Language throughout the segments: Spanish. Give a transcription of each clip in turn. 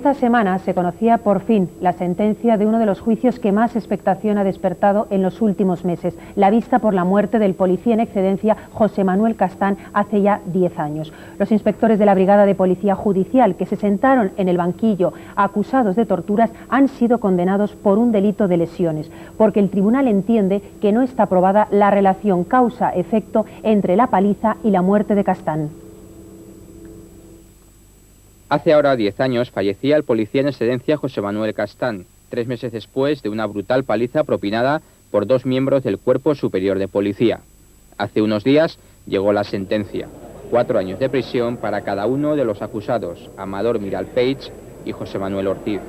Esta semana se conocía por fin la sentencia de uno de los juicios que más expectación ha despertado en los últimos meses, la vista por la muerte del policía en excedencia José Manuel Castán hace ya 10 años. Los inspectores de la Brigada de Policía Judicial que se sentaron en el banquillo acusados de torturas han sido condenados por un delito de lesiones, porque el tribunal entiende que no está probada la relación causa-efecto entre la paliza y la muerte de Castán. Hace ahora 10 años fallecía el policía en excedencia José Manuel Castán, 3 meses después de una brutal paliza propinada por 2 miembros del Cuerpo Superior de Policía. Hace unos días llegó la sentencia, 4 años de prisión para cada uno de los acusados, Amador Miralpeix y José Manuel Ortiz.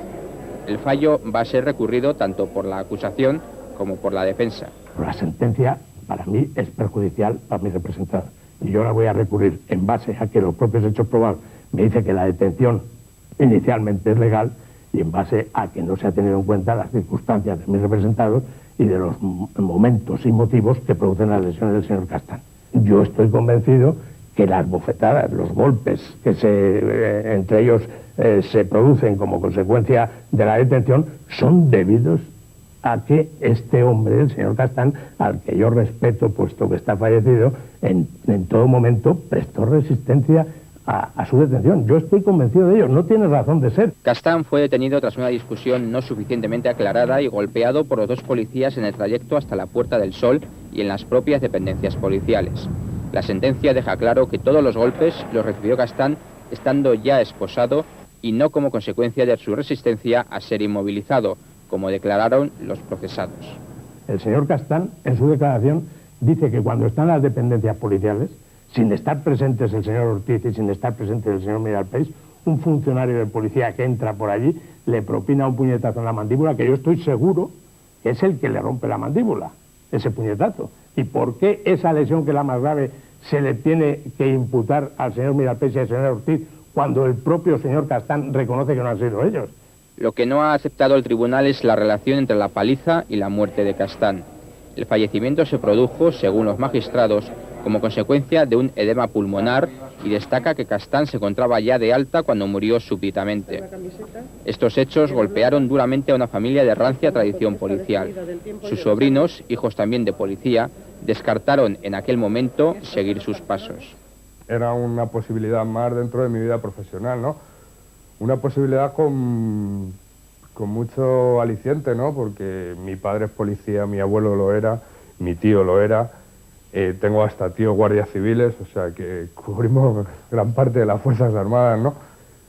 El fallo va a ser recurrido tanto por la acusación como por la defensa. La sentencia para mí es perjudicial para mi representado y yo la voy a recurrir en base a que los propios hechos probados me dice que la detención inicialmente es legal y en base a que no se ha tenido en cuenta las circunstancias de mis representados y de los momentos y motivos que producen las lesiones del señor Castán. Yo estoy convencido que las bofetadas, los golpes que entre ellos se producen como consecuencia de la detención son debidos a que este hombre, el señor Castán, al que yo respeto puesto que está fallecido, en todo momento prestó resistencia a su detención. Yo estoy convencido de ello, no tiene razón de ser. Castán fue detenido tras una discusión no suficientemente aclarada y golpeado por los 2 policías en el trayecto hasta la Puerta del Sol y en las propias dependencias policiales. La sentencia deja claro que todos los golpes los recibió Castán estando ya esposado y no como consecuencia de su resistencia a ser inmovilizado, como declararon los procesados. El señor Castán, en su declaración, dice que cuando están las dependencias policiales, sin estar presentes el señor Ortiz y sin estar presente el señor Miralpeix, un funcionario de policía que entra por allí le propina un puñetazo en la mandíbula que yo estoy seguro que es el que le rompe la mandíbula, ese puñetazo. ¿Y por qué esa lesión, que es la más grave, se le tiene que imputar al señor Miralpeix y al señor Ortiz cuando el propio señor Castán reconoce que no han sido ellos? Lo que no ha aceptado el tribunal es la relación entre la paliza y la muerte de Castán. El fallecimiento se produjo, según los magistrados, como consecuencia de un edema pulmonar y destaca que Castán se encontraba ya de alta cuando murió súbitamente. Estos hechos golpearon duramente a una familia de rancia tradición policial. Sus sobrinos, hijos también de policía, descartaron en aquel momento seguir sus pasos. Era una posibilidad más dentro de mi vida profesional, ¿no? Una posibilidad con mucho aliciente, ¿no? Porque mi padre es policía, mi abuelo lo era, mi tío lo era. Tengo hasta tíos guardias civiles, o sea que cubrimos gran parte de las Fuerzas Armadas, ¿no?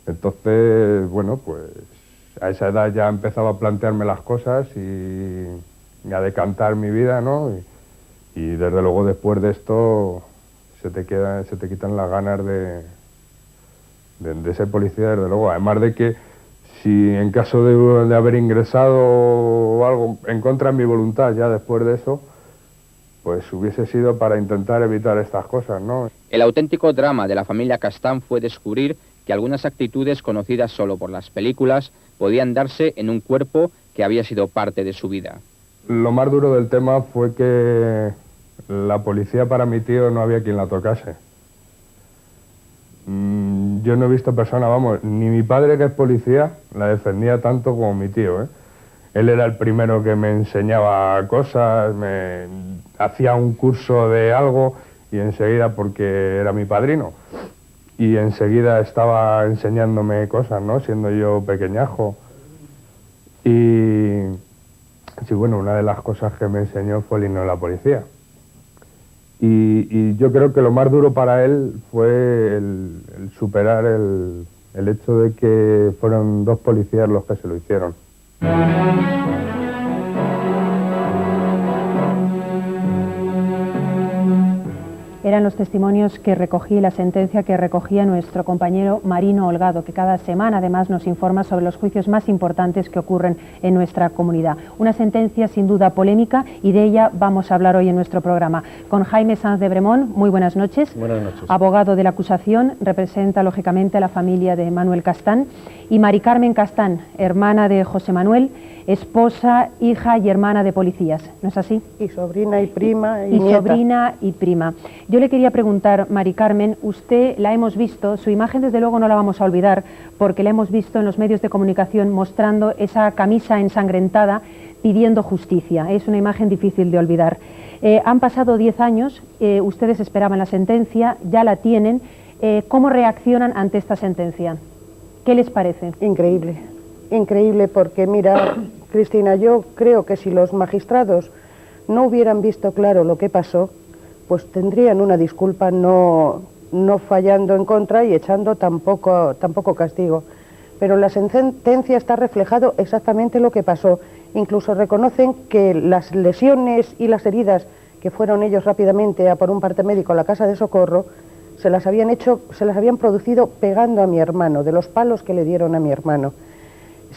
Entonces, bueno, pues a esa edad ya empezaba a plantearme las cosas y a decantar mi vida, ¿no? Y desde luego después de esto se te quitan las ganas de ser policía, desde luego. Además de que si en caso de haber ingresado o algo en contra de mi voluntad ya después de eso, pues hubiese sido para intentar evitar estas cosas, ¿no? El auténtico drama de la familia Castán fue descubrir que algunas actitudes conocidas solo por las películas podían darse en un cuerpo que había sido parte de su vida. Lo más duro del tema fue que la policía para mi tío no había quien la tocase. Yo no he visto persona, vamos, ni mi padre, que es policía, la defendía tanto como mi tío, ¿eh? Él era el primero que me enseñaba cosas, me hacía un curso de algo y enseguida, porque era mi padrino, y enseguida estaba enseñándome cosas, ¿no? Siendo yo pequeñajo. Y sí, bueno, una de las cosas que me enseñó fue el himno de la policía. Y yo creo que lo más duro para él fue el superar el hecho de que fueron 2 policías los que se lo hicieron. Eran los testimonios que recogí, la sentencia que recogía nuestro compañero Marino Holgado, que cada semana además nos informa sobre los juicios más importantes que ocurren en nuestra comunidad. Una sentencia sin duda polémica y de ella vamos a hablar hoy en nuestro programa. Con Jaime Sanz de Bremón, muy buenas noches. Buenas noches. Abogado de la acusación, representa lógicamente a la familia de Manuel Castán. Y Mari Carmen Castán, hermana de José Manuel, esposa, hija y hermana de policías, ¿no es así? Y sobrina y prima y nieta. Sobrina y prima. Yo le quería preguntar, Mari Carmen, usted la hemos visto, su imagen desde luego no la vamos a olvidar, porque la hemos visto en los medios de comunicación mostrando esa camisa ensangrentada pidiendo justicia. Es una imagen difícil de olvidar. Han pasado 10 años, ustedes esperaban la sentencia, ya la tienen. ¿Cómo reaccionan ante esta sentencia? ¿Qué les parece? Increíble, increíble, porque mira, Cristina, yo creo que si los magistrados no hubieran visto claro lo que pasó, pues tendrían una disculpa no fallando en contra y echando tampoco castigo. Pero en la sentencia está reflejado exactamente lo que pasó. Incluso reconocen que las lesiones y las heridas que fueron ellos rápidamente a por un parte médico a la casa de socorro, se las habían producido pegando a mi hermano, de los palos que le dieron a mi hermano.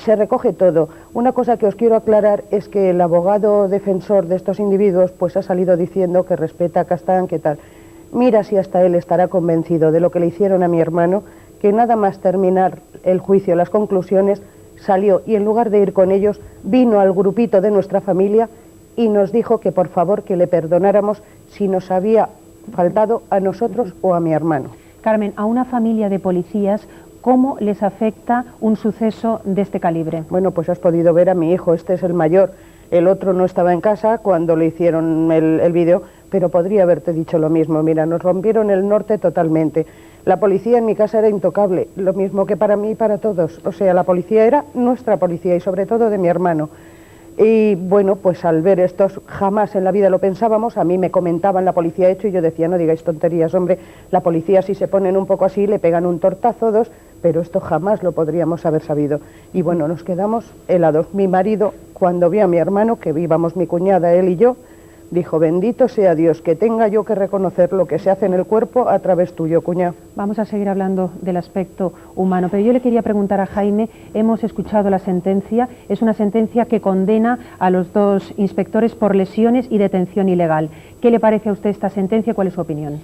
Se recoge todo. Una cosa que os quiero aclarar es que el abogado defensor de estos individuos pues ha salido diciendo que respeta a Castán, que tal. Mira si hasta él estará convencido de lo que le hicieron a mi hermano, que nada más terminar el juicio, las conclusiones, salió y en lugar de ir con ellos, vino al grupito de nuestra familia y nos dijo que por favor que le perdonáramos si nos había faltado a nosotros o a mi hermano. Carmen, a una familia de policías, ¿cómo les afecta un suceso de este calibre? Bueno, pues has podido ver a mi hijo, este es el mayor, el otro no estaba en casa cuando le hicieron el vídeo, pero podría haberte dicho lo mismo. Mira, nos rompieron el norte totalmente. La policía en mi casa era intocable, lo mismo que para mí y para todos. O sea, la policía era nuestra policía y sobre todo de mi hermano. Y bueno, pues al ver esto, jamás en la vida lo pensábamos. A mí me comentaban la policía hecho y yo decía, no digáis tonterías, hombre, la policía si se ponen un poco así le pegan un tortazo, dos, pero esto jamás lo podríamos haber sabido. Y bueno, nos quedamos helados. Mi marido, cuando vio a mi hermano, que íbamos mi cuñada, él y yo, dijo, bendito sea Dios, que tenga yo que reconocer lo que se hace en el cuerpo a través tuyo, cuñado. Vamos a seguir hablando del aspecto humano, pero yo le quería preguntar a Jaime, hemos escuchado la sentencia, es una sentencia que condena a los dos inspectores por lesiones y detención ilegal. ¿Qué le parece a usted esta sentencia? ¿Cuál es su opinión?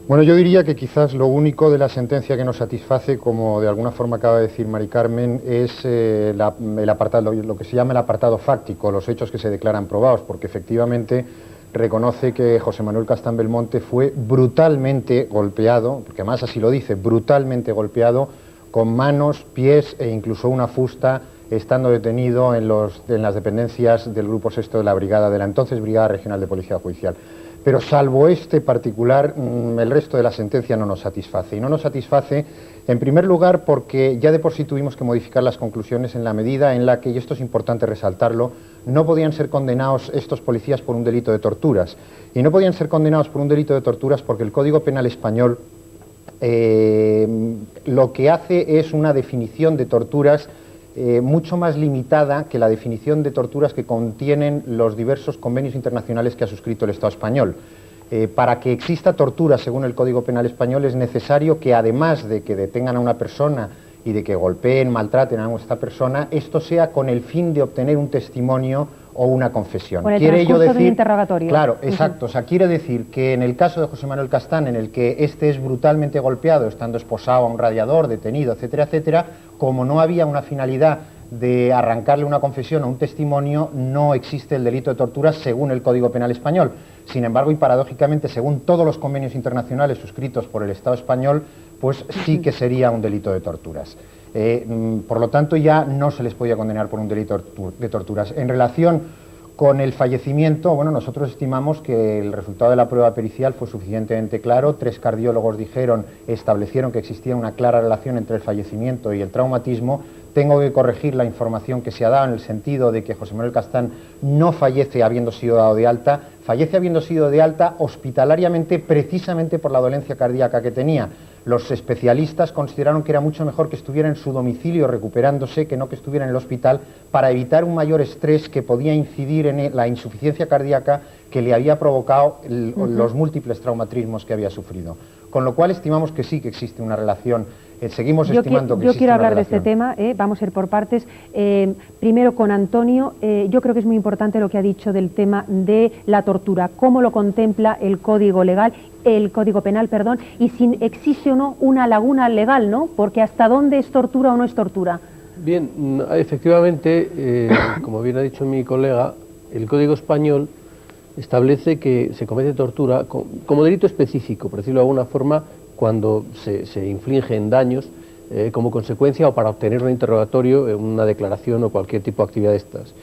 Bueno, yo diría que quizás lo único de la sentencia que nos satisface, como de alguna forma acaba de decir Mari Carmen, es el apartado, lo que se llama el apartado fáctico, los hechos que se declaran probados, porque efectivamente reconoce que José Manuel Castán Belmonte fue brutalmente golpeado, porque además así lo dice, brutalmente golpeado, con manos, pies e incluso una fusta, estando detenido en las dependencias del Grupo Sexto de la Brigada, de la entonces Brigada Regional de Policía Judicial. Pero salvo este particular, el resto de la sentencia no nos satisface. Y no nos satisface, en primer lugar, porque ya de por sí tuvimos que modificar las conclusiones en la medida en la que, y esto es importante resaltarlo, no podían ser condenados estos policías por un delito de torturas. Y no podían ser condenados por un delito de torturas porque el Código Penal español lo que hace es una definición de torturas mucho más limitada que la definición de torturas que contienen los diversos convenios internacionales que ha suscrito el Estado español. Para que exista tortura según el Código Penal español es necesario que, además de que detengan a una persona y de que golpeen, maltraten a esta persona, esto sea con el fin de obtener un testimonio o una confesión. Con el transcurso de un interrogatorio. Claro, exacto. O sea, quiere decir que en el caso de José Manuel Castán, en el que este es brutalmente golpeado, estando esposado a un radiador, detenido, etcétera, etcétera, como no había una finalidad de arrancarle una confesión o un testimonio, no existe el delito de tortura según el Código Penal español. Sin embargo, y paradójicamente, según todos los convenios internacionales suscritos por el Estado español, pues sí que sería un delito de torturas. Por lo tanto, ya no se les podía condenar por un delito de torturas. En relación con el fallecimiento, bueno, nosotros estimamos que el resultado de la prueba pericial fue suficientemente claro. 3 cardiólogos establecieron que existía una clara relación entre el fallecimiento y el traumatismo. Tengo que corregir la información que se ha dado en el sentido de que José Manuel Castán no fallece habiendo sido dado de alta, fallece habiendo sido de alta hospitalariamente precisamente por la dolencia cardíaca que tenía. Los especialistas consideraron que era mucho mejor que estuviera en su domicilio recuperándose que no que estuviera en el hospital para evitar un mayor estrés que podía incidir en la insuficiencia cardíaca que le había provocado los múltiples traumatismos que había sufrido. Con lo cual estimamos que sí que existe una relación. Seguimos estimando que yo existe quiero una hablar relación. de este tema, vamos a ir por partes. Primero con Antonio, yo creo que es muy importante lo que ha dicho del tema de la tortura, cómo lo contempla el Código Penal, y si existe o no una laguna legal, ¿no? Porque hasta dónde es tortura o no es tortura. Bien, efectivamente, como bien ha dicho mi colega, el Código Español establece que se comete tortura como delito específico, por decirlo de alguna forma, cuando se infligen daños como consecuencia o para obtener un interrogatorio, una declaración o cualquier tipo de actividad de estas.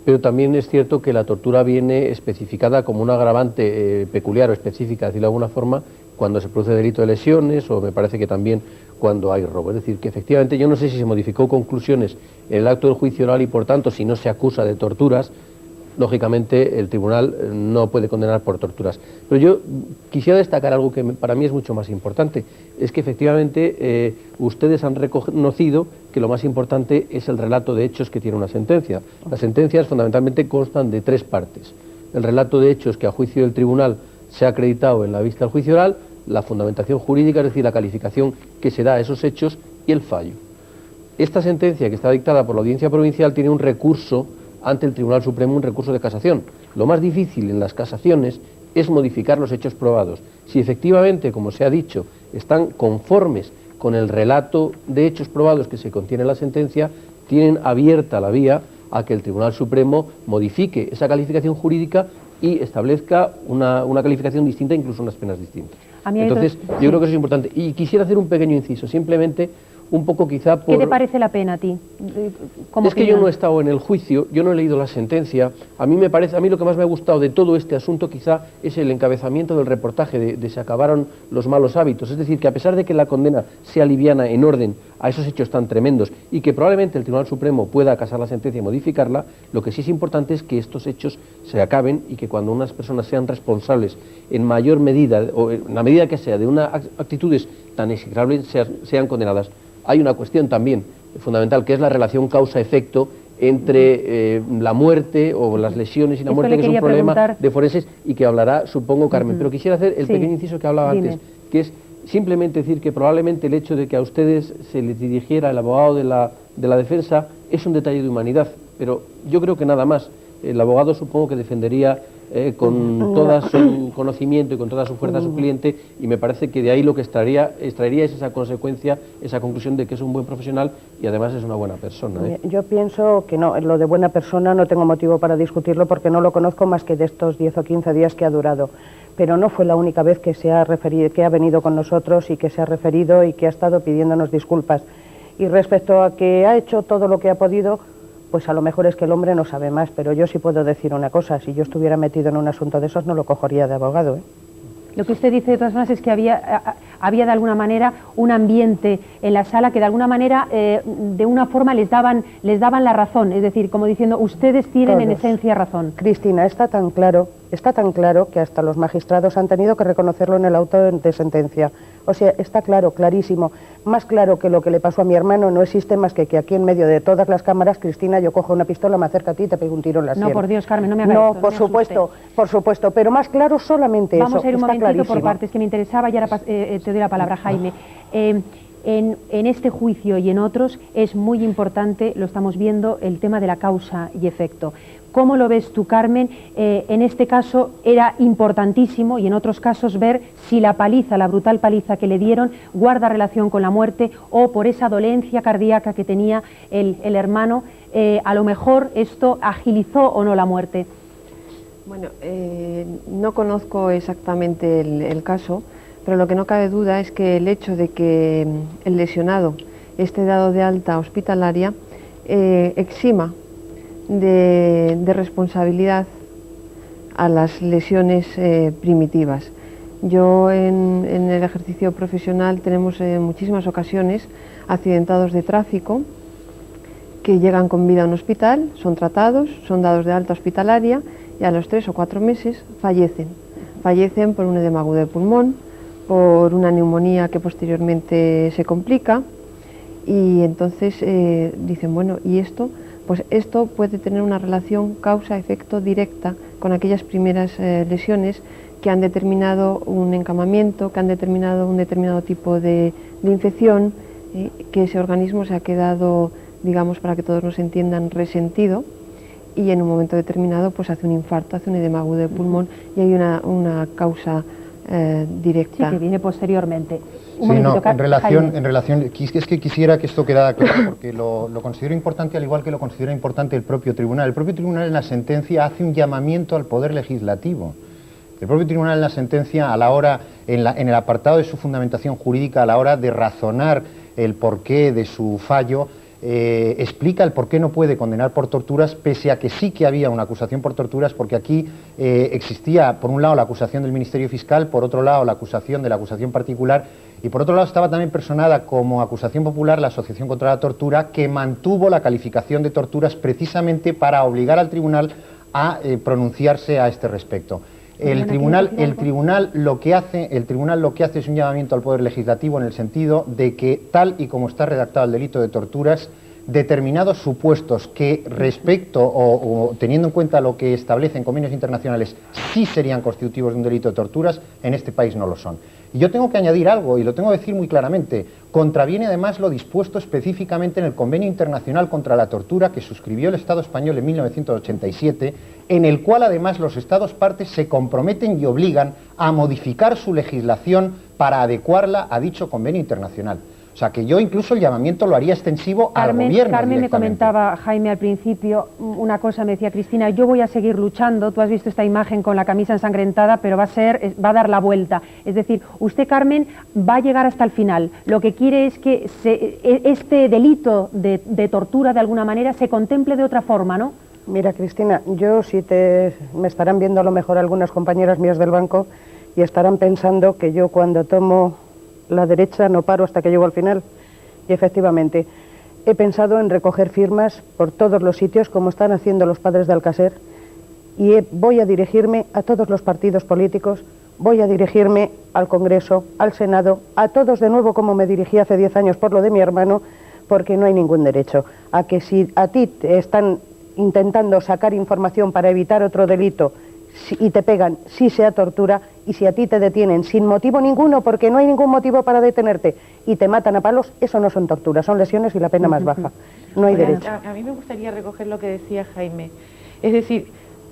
Pero también es cierto que la tortura viene especificada como un agravante peculiar o específica, decirlo de alguna forma, cuando se produce delito de lesiones o me parece que también cuando hay robo. Es decir, que efectivamente yo no sé si se modificó conclusiones en el acto del juicio oral y por tanto si no se acusa de torturas, lógicamente el tribunal no puede condenar por torturas. Pero yo quisiera destacar algo que para mí es mucho más importante, es que efectivamente ustedes han reconocido que lo más importante es el relato de hechos que tiene una sentencia. Las sentencias fundamentalmente constan de 3 partes. El relato de hechos que a juicio del tribunal se ha acreditado en la vista del juicio oral, la fundamentación jurídica, es decir, la calificación que se da a esos hechos y el fallo. Esta sentencia que está dictada por la Audiencia Provincial tiene un recurso ante el Tribunal Supremo, un recurso de casación. Lo más difícil en las casaciones es modificar los hechos probados. Si efectivamente, como se ha dicho, están conformes con el relato de hechos probados que se contiene en la sentencia, tienen abierta la vía a que el Tribunal Supremo modifique esa calificación jurídica y establezca una calificación distinta, incluso unas penas distintas. Entonces, yo creo que eso es importante. Y quisiera hacer un pequeño inciso, simplemente un poco quizá por... ¿Qué te parece la pena a ti? Es que yo no he estado en el juicio, yo no he leído la sentencia. A mí lo que más me ha gustado de todo este asunto quizá es el encabezamiento del reportaje de se acabaron los malos hábitos. Es decir, que a pesar de que la condena sea liviana en orden a esos hechos tan tremendos y que probablemente el Tribunal Supremo pueda acasar la sentencia y modificarla, lo que sí es importante es que estos hechos se acaben y que cuando unas personas sean responsables en mayor medida, o en la medida que sea, de unas actitudes tan execrables, sean condenadas. Hay una cuestión también fundamental, que es la relación causa-efecto entre la muerte o las lesiones y la muerte, que es un problema de forenses y que hablará, supongo, Carmen. Pero quisiera hacer el pequeño inciso que hablaba antes, que es simplemente decir que probablemente el hecho de que a ustedes se les dirigiera el abogado de la defensa es un detalle de humanidad, pero yo creo que nada más. El abogado supongo que defendería con todo su conocimiento y con toda su fuerza a su cliente, y me parece que de ahí lo que extraería es esa consecuencia, esa conclusión de que es un buen profesional y además es una buena persona. Yo pienso que no, lo de buena persona no tengo motivo para discutirlo porque no lo conozco más que de estos 10 o 15 días que ha durado, pero no fue la única vez que que ha venido con nosotros y que se ha referido y que ha estado pidiéndonos disculpas. Y respecto a que ha hecho todo lo que ha podido, pues a lo mejor es que el hombre no sabe más, pero yo sí puedo decir una cosa: si yo estuviera metido en un asunto de esos no lo cogería de abogado. Lo que usted dice de todas maneras es que había de alguna manera un ambiente en la sala que de alguna manera, de una forma les daban la razón, es decir, como diciendo, ustedes tienen Todos. En esencia razón. Cristina, está tan claro que hasta los magistrados han tenido que reconocerlo en el auto de sentencia. O sea, está claro, clarísimo. Más claro que lo que le pasó a mi hermano no existe más que aquí en medio de todas las cámaras, Cristina, yo cojo una pistola, me acerco a ti y te pego un tiro en la sien. No, por Dios, Carmen, no me hagas No, esto, por supuesto, pero más claro solamente eso. Vamos a ir un momentito clarísimo. por partes, que me interesaba y ahora te doy la palabra, Jaime. En este juicio y en otros es muy importante, lo estamos viendo, el tema de la causa y efecto. ¿Cómo lo ves tú, Carmen? En este caso era importantísimo, y en otros casos, ver si la brutal paliza que le dieron guarda relación con la muerte, o por esa dolencia cardíaca que tenía el hermano, a lo mejor esto agilizó o no la muerte. Bueno, no conozco exactamente el caso, pero lo que no cabe duda es que el hecho de que el lesionado esté dado de alta hospitalaria exima de responsabilidad a las lesiones primitivas. Yo en el ejercicio profesional tenemos en muchísimas ocasiones accidentados de tráfico que llegan con vida a un hospital, son tratados, son dados de alta hospitalaria y a los 3 o 4 meses fallecen. Fallecen por un edema agudo de pulmón, por una neumonía que posteriormente se complica, y entonces dicen, bueno, ¿y esto? Pues esto puede tener una relación causa-efecto directa con aquellas primeras lesiones que han determinado un encamamiento, que han determinado un determinado tipo de infección, que ese organismo se ha quedado, digamos, para que todos nos entiendan, resentido, y en un momento determinado pues hace un infarto, hace un edema agudo de pulmón, y hay una causa directa. Sí, que viene posteriormente. Sí, no, en relación, es que quisiera que esto quedara claro, porque lo considero importante, al igual que lo considera importante el propio tribunal. El propio tribunal en la sentencia hace un llamamiento al Poder Legislativo. El propio tribunal en la sentencia, a la hora, en el apartado de su fundamentación jurídica, a la hora de razonar el porqué de su fallo, explica el por qué no puede condenar por torturas, pese a que sí que había una acusación por torturas, porque aquí existía, por un lado, la acusación del Ministerio Fiscal, por otro lado, la acusación de la acusación particular, y por otro lado estaba también personada como acusación popular la Asociación contra la Tortura, que mantuvo la calificación de torturas precisamente para obligar al tribunal a pronunciarse a este respecto. El tribunal lo que hace es un llamamiento al Poder Legislativo en el sentido de que, tal y como está redactado el delito de torturas, determinados supuestos que respecto o teniendo en cuenta lo que establecen convenios internacionales sí serían constitutivos de un delito de torturas, en este país no lo son. Y yo tengo que añadir algo, y lo tengo que decir muy claramente, contraviene además lo dispuesto específicamente en el Convenio Internacional contra la Tortura que suscribió el Estado español en 1987, en el cual además los Estados partes se comprometen y obligan a modificar su legislación para adecuarla a dicho convenio internacional. O sea, que yo incluso el llamamiento lo haría extensivo al gobierno. Carmen me comentaba, Jaime, al principio, una cosa, me decía Cristina, yo voy a seguir luchando, tú has visto esta imagen con la camisa ensangrentada, pero va a dar la vuelta. Es decir, usted, Carmen, va a llegar hasta el final. Lo que quiere es que este delito de tortura, de alguna manera, se contemple de otra forma, ¿no? Mira, Cristina, me estarán viendo a lo mejor algunas compañeras mías del banco y estarán pensando que yo cuando tomo la derecha no paro hasta que llego al final. Y efectivamente, he pensado en recoger firmas por todos los sitios, como están haciendo los padres de Alcácer, y voy a dirigirme a todos los partidos políticos, voy a dirigirme al Congreso, al Senado, a todos de nuevo como me dirigí hace 10 años por lo de mi hermano, porque no hay ningún derecho a que si a ti te están intentando sacar información para evitar otro delito y te pegan, si sea tortura, y si a ti te detienen sin motivo ninguno, porque no hay ningún motivo para detenerte, y te matan a palos, eso no son torturas, son lesiones y la pena más baja. No hay derecho. A mí me gustaría recoger lo que decía Jaime. Es decir,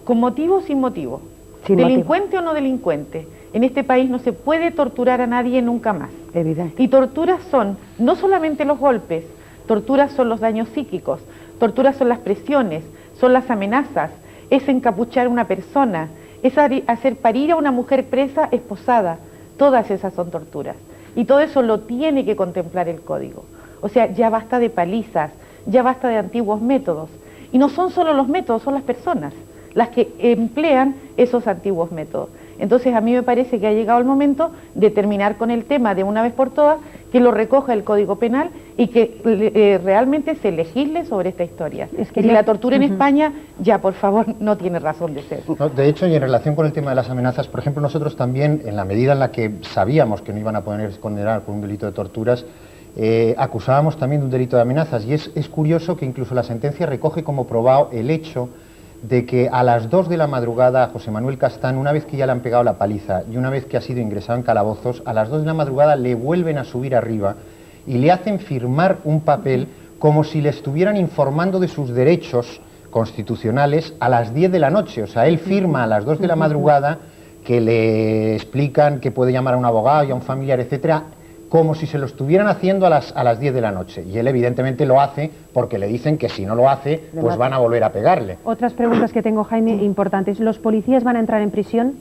con motivo o sin motivo. Delincuente o no delincuente. En este país no se puede torturar a nadie nunca más. Evidente. Y torturas son no solamente los golpes, torturas son los daños psíquicos, torturas son las presiones, son las amenazas, es encapuchar a una persona, es hacer parir a una mujer presa esposada. Todas esas son torturas. Y todo eso lo tiene que contemplar el Código. O sea, ya basta de palizas, ya basta de antiguos métodos. Y no son solo los métodos, son las personas las que emplean esos antiguos métodos. Entonces a mí me parece que ha llegado el momento de terminar con el tema de una vez por todas, que lo recoja el Código Penal y que realmente se legisle sobre esta historia. Es que la tortura en España ya, por favor, no tiene razón de ser. No, de hecho, y en relación con el tema de las amenazas, por ejemplo, nosotros también, en la medida en la que sabíamos que no iban a poder condenar por un delito de torturas, acusábamos también de un delito de amenazas. Y es curioso que incluso la sentencia recoge como probado el hecho de que a las 2 de la madrugada a José Manuel Castán, una vez que ya le han pegado la paliza y una vez que ha sido ingresado en calabozos, a las 2 de la madrugada le vuelven a subir arriba y le hacen firmar un papel como si le estuvieran informando de sus derechos constitucionales a las 10 de la noche. O sea, él firma a las 2 de la madrugada que le explican que puede llamar a un abogado y a un familiar, etcétera, como si se lo estuvieran haciendo a las 10 de la noche. Y él evidentemente lo hace porque le dicen que si no lo hace, pues van a volver a pegarle. Otras preguntas que tengo, Jaime, importantes. ¿Los policías van a entrar en prisión?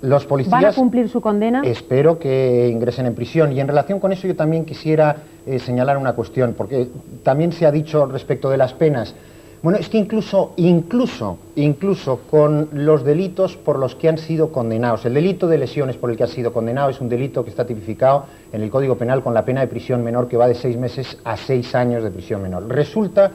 Los policías ¿van a cumplir su condena? Espero que ingresen en prisión. Y en relación con eso yo también quisiera señalar una cuestión, porque también se ha dicho respecto de las penas. Bueno, es que incluso con los delitos por los que han sido condenados, el delito de lesiones por el que ha sido condenado es un delito que está tipificado en el Código Penal con la pena de prisión menor que va de 6 meses a 6 años de prisión menor. Resulta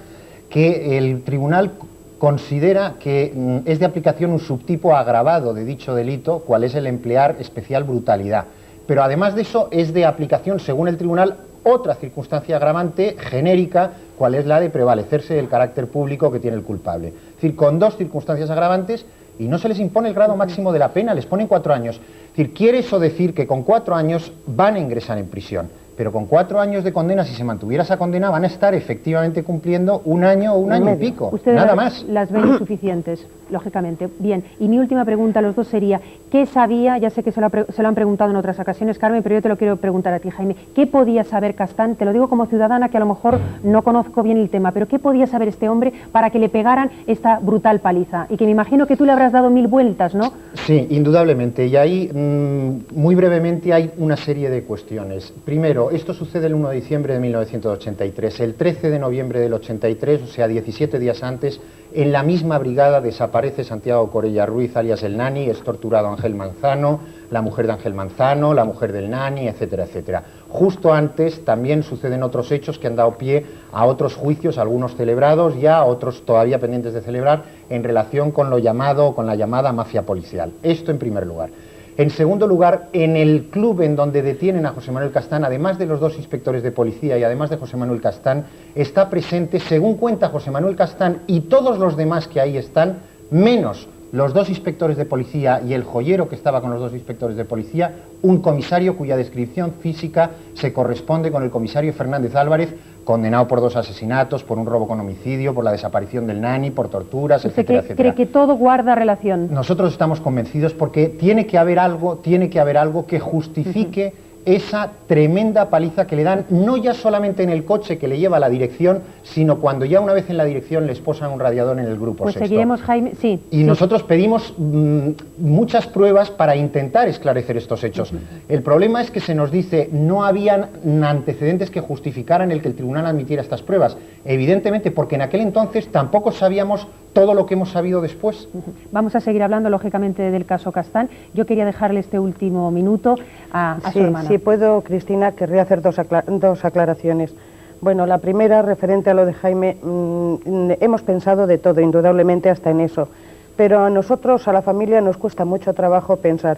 que el tribunal considera que es de aplicación un subtipo agravado de dicho delito, cual es el emplear especial brutalidad. Pero además de eso es de aplicación, según el tribunal, otra circunstancia agravante genérica, cual es la de prevalecerse del carácter público que tiene el culpable. Es decir, con 2 circunstancias agravantes y no se les impone el grado máximo de la pena, les ponen 4 años. Es decir, quiere eso decir que con 4 años van a ingresar en prisión, pero con 4 años de condena, si se mantuviera esa condena, van a estar efectivamente cumpliendo 1 año o un año y pico, ¿Ustedes nada más. las ven suficientes? lógicamente. Bien, y mi última pregunta a los dos sería, ¿qué sabía? Ya sé que se lo han preguntado en otras ocasiones, Carmen, pero yo te lo quiero preguntar a ti, Jaime. ¿Qué podía saber Castán? Te lo digo como ciudadana que a lo mejor no conozco bien el tema, pero ¿qué podía saber este hombre para que le pegaran esta brutal paliza? Y que me imagino que tú le habrás dado 1000 vueltas, ¿no? Sí, indudablemente. Y ahí, muy brevemente, hay una serie de cuestiones. Primero, esto sucede el 1 de diciembre de 1983. El 13 de noviembre del 83, o sea, 17 días antes, en la misma brigada desaparece Santiago Corella Ruiz, alias el Nani, es torturado Ángel Manzano, la mujer de Ángel Manzano, la mujer del Nani, etcétera, etcétera. Justo antes también suceden otros hechos que han dado pie a otros juicios, algunos celebrados ya, otros todavía pendientes de celebrar, en relación con la llamada mafia policial. Esto en primer lugar. En segundo lugar, en el club en donde detienen a José Manuel Castán, además de los 2 inspectores de policía y además de José Manuel Castán, está presente, según cuenta José Manuel Castán y todos los demás que ahí están, menos los 2 inspectores de policía y el joyero que estaba con los 2 inspectores de policía, un comisario cuya descripción física se corresponde con el comisario Fernández Álvarez, condenado por 2 asesinatos, por un robo con homicidio, por la desaparición del Nani, por torturas, etcétera, etcétera. ¿Cree que todo guarda relación? Nosotros estamos convencidos porque tiene que haber algo que justifique esa tremenda paliza que le dan, no ya solamente en el coche que le lleva a la dirección, sino cuando ya una vez en la dirección les posan un radiador en el grupo Pues sexto. seguiremos, Jaime, sí. Y sí. nosotros pedimos muchas pruebas para intentar esclarecer estos hechos. El problema es que se nos dice no habían antecedentes que justificaran el que el tribunal admitiera estas pruebas. Evidentemente, porque en aquel entonces tampoco sabíamos todo lo que hemos sabido después. Vamos a seguir hablando, lógicamente, del caso Castán. Yo quería dejarle este último minuto a su hermana. Si puedo, Cristina, querría hacer dos aclaraciones. Bueno, la primera, referente a lo de Jaime, hemos pensado de todo, indudablemente, hasta en eso. Pero a nosotros, a la familia, nos cuesta mucho trabajo pensar.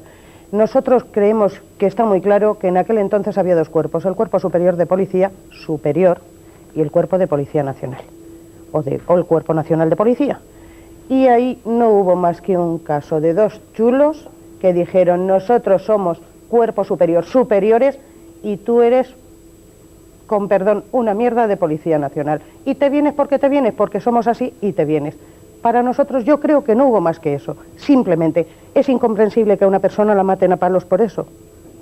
Nosotros creemos que está muy claro que en aquel entonces había 2 cuerpos, el Cuerpo Superior de Policía, superior, y el Cuerpo de Policía Nacional, o el Cuerpo Nacional de Policía. Y ahí no hubo más que un caso de 2 chulos que dijeron, nosotros somos Cuerpo Superior, superiores, y tú eres, con perdón, una mierda de Policía Nacional. Y te vienes porque somos así y te vienes. Para nosotros yo creo que no hubo más que eso. Simplemente es incomprensible que a una persona la maten a palos por eso.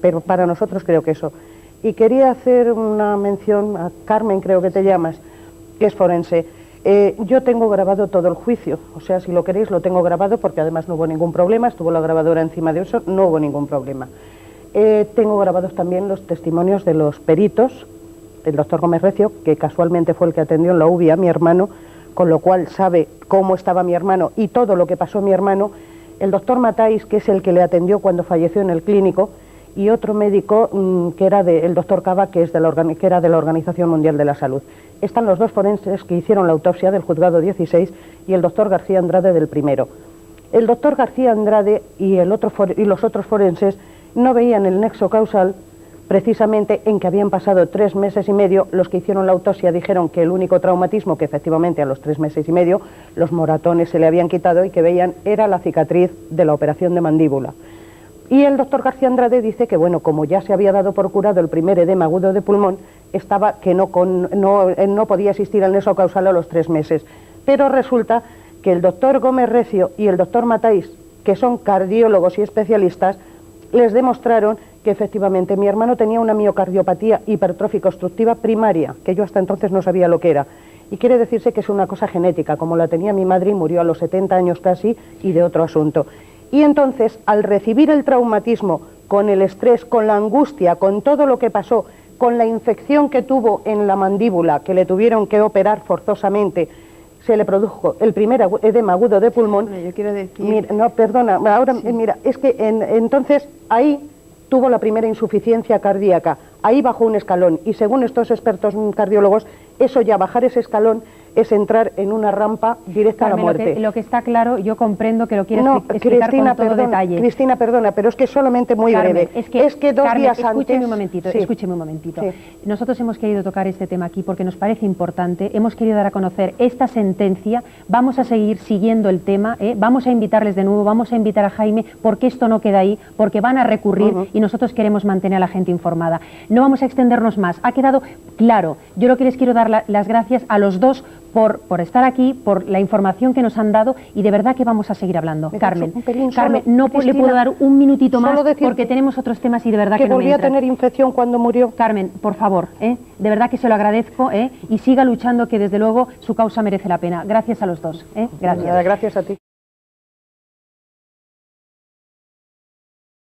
Pero para nosotros creo que eso. Y quería hacer una mención a Carmen, creo que te llamas, que es forense. Yo tengo grabado todo el juicio, o sea, si lo queréis lo tengo grabado porque además no hubo ningún problema, estuvo la grabadora encima de eso, no hubo ningún problema. Tengo grabados también los testimonios de los peritos, el doctor Gómez Recio, que casualmente fue el que atendió en la UBI a mi hermano, con lo cual sabe cómo estaba mi hermano y todo lo que pasó mi hermano, el doctor Matáis, que es el que le atendió cuando falleció en el clínico, y otro médico que era el doctor Cava, que era de la Organización Mundial de la Salud. Están los 2 forenses que hicieron la autopsia del juzgado 16 y el doctor García Andrade del primero. El doctor García Andrade y los otros forenses no veían el nexo causal precisamente en que habían pasado 3 meses y medio. Los que hicieron la autopsia dijeron que el único traumatismo, que efectivamente a los 3 meses y medio los moratones se le habían quitado y que veían era la cicatriz de la operación de mandíbula. Y el doctor García Andrade dice que, bueno, como ya se había dado por curado el primer edema agudo de pulmón, estaba que no podía existir el nexo causal a los 3 meses. Pero resulta que el doctor Gómez Recio y el doctor Matáis, que son cardiólogos y especialistas, les demostraron que efectivamente mi hermano tenía una miocardiopatía hipertrófica obstructiva primaria, que yo hasta entonces no sabía lo que era. Y quiere decirse que es una cosa genética, como la tenía mi madre y murió a los 70 años casi, y de otro asunto. Y entonces, al recibir el traumatismo, con el estrés, con la angustia, con todo lo que pasó, con la infección que tuvo en la mandíbula, que le tuvieron que operar forzosamente, se le produjo el primer edema agudo de pulmón. Bueno, yo quiero decir... Mira, no, perdona, ahora sí. Mira, es que entonces ahí tuvo la primera insuficiencia cardíaca, ahí bajó un escalón, y según estos expertos cardiólogos, eso ya, bajar ese escalón, es entrar en una rampa directa a la muerte. Lo que está claro, yo comprendo que lo quieres explicar con todo detalle. Cristina, perdona, pero es que solamente muy breve. Es que 2 días antes... Escúcheme un momentito. Sí. Nosotros hemos querido tocar este tema aquí porque nos parece importante, hemos querido dar a conocer esta sentencia, vamos a seguir siguiendo el tema, vamos a invitarles de nuevo, vamos a invitar a Jaime, porque esto no queda ahí, porque van a recurrir y nosotros queremos mantener a la gente informada. No vamos a extendernos más, ha quedado claro. Yo lo que les quiero dar las gracias a los 2 por estar aquí, por la información que nos han dado y de verdad que vamos a seguir hablando. Carmen, Carmen, no le puedo dar un minutito más decir porque tenemos otros temas y de verdad que no me volvía a entra. tener infección cuando murió. Carmen, por favor, de verdad que se lo agradezco y siga luchando, que desde luego su causa merece la pena. Gracias a los dos. Gracias. Nada, gracias a ti.